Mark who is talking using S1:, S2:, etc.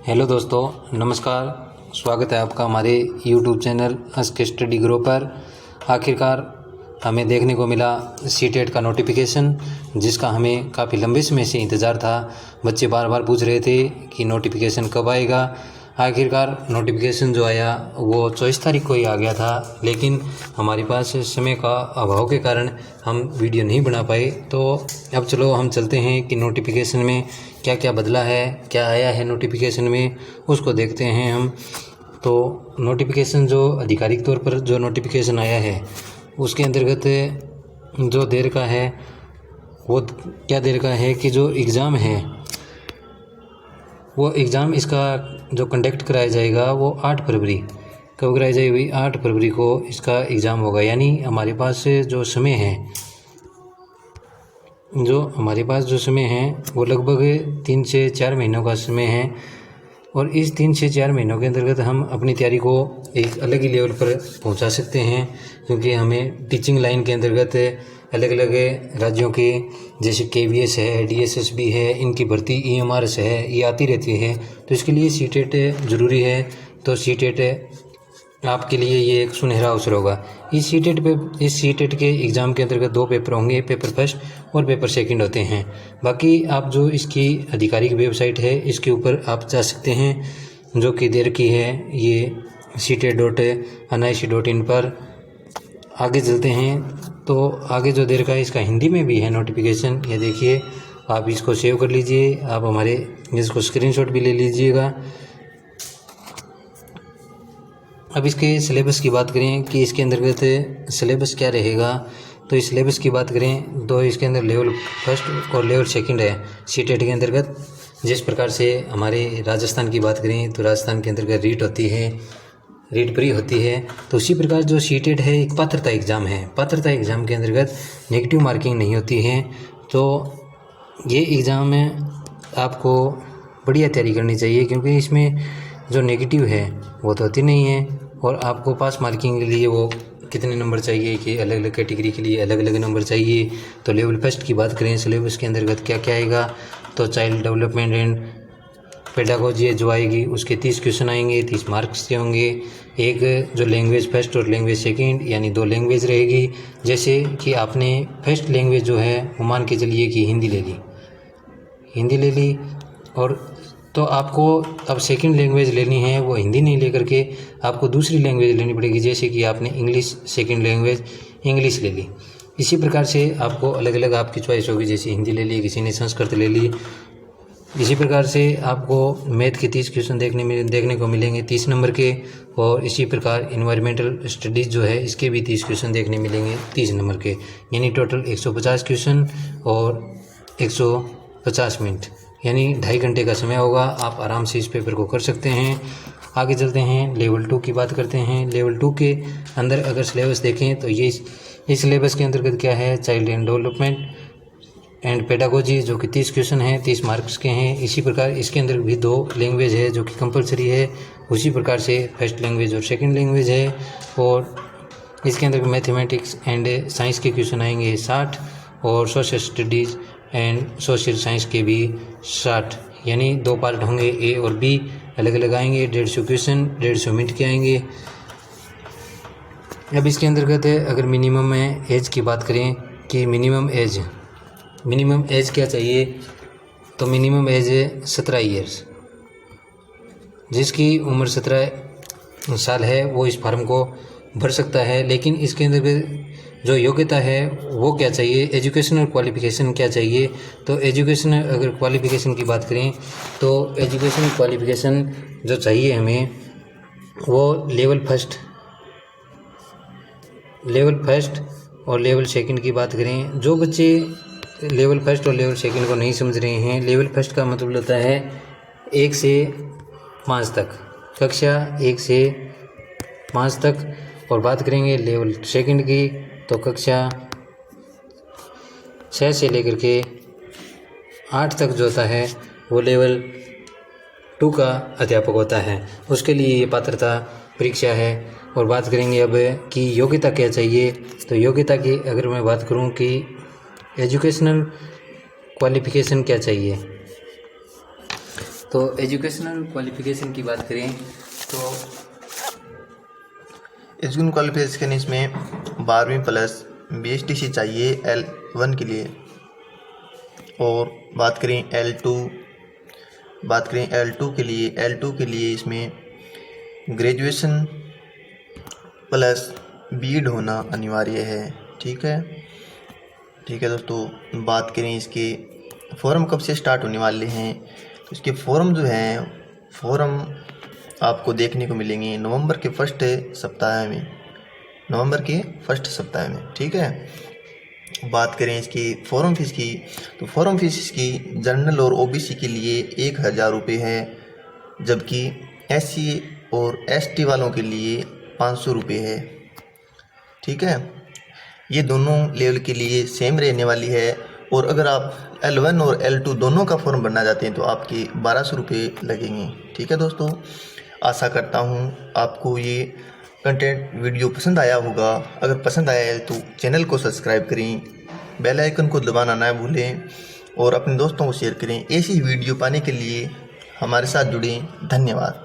S1: Hello दोस्तों, नमस्कार। स्वागत है आपका हमारे YouTube channel ask study grow पर। आखिरकार हमें देखने को मिला सीटेट का नोटिफिकेशन, जिसका हमें काफ़ी लंबे समय से इंतज़ार था। बच्चे बार बार पूछ रहे थे कि नोटिफिकेशन कब आएगा। आखिरकार नोटिफिकेशन जो आया वो 24 तारीख को ही आ गया था, लेकिन हमारे पास समय का अभाव के कारण हम वीडियो नहीं बना पाए। तो अब चलो हम चलते हैं कि नोटिफिकेशन में क्या क्या बदला है, क्या आया है नोटिफिकेशन में, उसको देखते हैं हम। तो नोटिफिकेशन जो आधिकारिक तौर पर जो नोटिफिकेशन आया है उसके अंतर्गत जो देर का है वो क्या देर का है कि जो एग्ज़ाम है वो एग्ज़ाम इसका जो कंडक्ट कराया जाएगा वो 8 फरवरी कब कराई जाएगी। 8 फरवरी को इसका एग्ज़ाम होगा। यानी हमारे पास जो समय है वो लगभग 3 से 4 महीनों का समय है। और इस 3 से 4 महीनों के अंतर्गत हम अपनी तैयारी को एक अलग ही लेवल पर पहुंचा सकते हैं, क्योंकि हमें टीचिंग लाइन के अंतर्गत अलग अलग राज्यों के जैसे KVS है, DSSB है, इनकी भर्ती EMRS है, ये आती रहती है। तो इसके लिए सीटेट ज़रूरी है। तो सीटेट आपके लिए ये एक सुनहरा अवसर होगा। इस सीटेट के एग्ज़ाम के अंतर्गत 2 पेपर होंगे, पेपर फर्स्ट और पेपर सेकंड होते हैं। बाकी आप जो इसकी आधिकारिक वेबसाइट है इसके ऊपर आप जा सकते हैं, जो कि दे रखी है ये CTET.nic.in पर। आगे चलते हैं तो आगे जो दे रखा है इसका हिंदी में भी है नोटिफिकेशन। ये देखिए, आप इसको सेव कर लीजिए, आप हमारे इसको स्क्रीनशॉट भी ले लीजिएगा। अब इसके सिलेबस की बात करें कि इसके अंतर्गत सिलेबस क्या रहेगा, तो इस सिलेबस की बात करें तो इसके अंदर लेवल फर्स्ट और लेवल सेकंड है सीटेट के अंतर्गत। जिस प्रकार से हमारे राजस्थान की बात करें तो राजस्थान के अंतर्गत रीट प्री होती है, तो उसी प्रकार जो सीटेट है एक पात्रता एग्ज़ाम है। पात्रता एग्ज़ाम के अंतर्गत नेगेटिव मार्किंग नहीं होती है। तो ये एग्ज़ाम में आपको बढ़िया तैयारी करनी चाहिए, क्योंकि इसमें जो नेगेटिव है वो तो होती नहीं है। और आपको पास मार्किंग के लिए वो कितने नंबर चाहिए कि अलग अलग कैटेगरी के लिए अलग अलग नंबर चाहिए। तो लेवल फर्स्ट की बात करें, सिलेबस के अंतर्गत क्या क्या आएगा, तो चाइल्ड डेवलपमेंट एंड पेडागोजी जो आएगी उसके 30 क्वेश्चन आएंगे, 30 मार्क्स के होंगे। एक जो लैंग्वेज फर्स्ट और लैंग्वेज सेकंड यानी 2 लैंग्वेज रहेगी। जैसे कि आपने फर्स्ट लैंग्वेज जो है वो मान के चलिए कि हिंदी ले ली और तो आपको अब सेकंड लैंग्वेज लेनी है, वो हिंदी नहीं लेकर के आपको दूसरी लैंग्वेज लेनी पड़ेगी। जैसे कि आपने इंग्लिश सेकंड लैंग्वेज इंग्लिश ले ली। इसी प्रकार से आपको अलग अलग आपकी चॉइस होगी, जैसे हिंदी ले ली, किसी ने संस्कृत ले ली। इसी प्रकार से आपको मैथ के 30 क्वेश्चन देखने को मिलेंगे 30 नंबर के। और इसी प्रकार इन्वायरमेंटल स्टडीज़ जो है इसके भी 30 क्वेश्चन देखने मिलेंगे 30 नंबर के। यानी टोटल 150 क्वेश्चन और 150 मिनट, यानी 2.5 घंटे का समय होगा। आप आराम से इस पेपर को कर सकते हैं। आगे चलते हैं, लेवल 2 की बात करते हैं। लेवल 2 के अंदर अगर सिलेबस देखें तो ये इस सिलेबस के अंतर्गत क्या है, child and development and pedagogy जो कि 30 क्वेश्चन हैं, 30 मार्क्स के हैं। इसी प्रकार इसके अंदर भी 2 लैंग्वेज है जो कि कंपलसरी है। उसी प्रकार से फर्स्ट लैंग्वेज और सेकंड लैंग्वेज है। और इसके अंदर मैथमेटिक्स एंड साइंस के क्वेश्चन आएंगे 60 और social studies and social science के भी 60, यानी 2 पार्ट होंगे, A और B अलग अलग आएंगे। 150 क्वेश्चन 150 मिनट के आएंगे। अब इसके अंतर्गत अगर मिनिमम एज की बात करें कि मिनिमम एज क्या चाहिए, तो मिनिमम एज 17 ईयर्स। जिसकी उम्र 17 साल है वो इस फॉर्म को भर सकता है। लेकिन इसके अंतर्गत जो योग्यता है वो क्या चाहिए, एजुकेशनल क्वालिफिकेशन क्या चाहिए। तो एजुकेशनल अगर क्वालिफिकेशन की बात करें तो एजुकेशनल क्वालिफिकेशन जो चाहिए हमें वो लेवल फर्स्ट और लेवल सेकंड की बात करें। जो बच्चे लेवल फर्स्ट और लेवल सेकंड को नहीं समझ रहे हैं, लेवल फर्स्ट का मतलब होता है 1 से 5 तक, कक्षा 1 से 5 तक। और बात करेंगे लेवल सेकंड की तो कक्षा 6 से लेकर के 8 तक जो होता है वो लेवल 2 का अध्यापक होता है। उसके लिए ये पात्रता परीक्षा है। और बात करेंगे अब कि योग्यता क्या चाहिए, तो योग्यता की अगर मैं बात करूं कि एजुकेशनल क्वालिफिकेशन क्या चाहिए, तो एजुकेशनल क्वालिफिकेशन की बात करें तो
S2: एजुकेशन क्वालिफिकेशन इसमें 12वीं प्लस BSTC चाहिए L1 के लिए। और बात करें L2 के लिए इसमें ग्रेजुएशन प्लस B.Ed होना अनिवार्य है। ठीक है दोस्तों, बात करें इसके फॉर्म कब से स्टार्ट होने वाले हैं, तो इसके फॉर्म जो हैं फॉर्म आपको देखने को मिलेंगे नवंबर के फर्स्ट सप्ताह में। ठीक है, बात करें इसकी फॉर्म फीस की, तो फॉर्म फीस इसकी जनरल और OBC के लिए 1000 रुपये है, जबकि SC और ST वालों के लिए 500 रुपये है। ठीक है, ये दोनों लेवल के लिए सेम रहने वाली है। और अगर आप L1 और L2 दोनों का फॉर्म भरना चाहते हैं तो आपके 1200 रुपये लगेंगे। ठीक है दोस्तों, आशा करता हूँ आपको ये कंटेंट वीडियो पसंद आया होगा। अगर पसंद आया है तो चैनल को सब्सक्राइब करें, बेल आइकन को दबाना ना भूलें और अपने दोस्तों को शेयर करें। ऐसी वीडियो पाने के लिए हमारे साथ जुड़ें। धन्यवाद।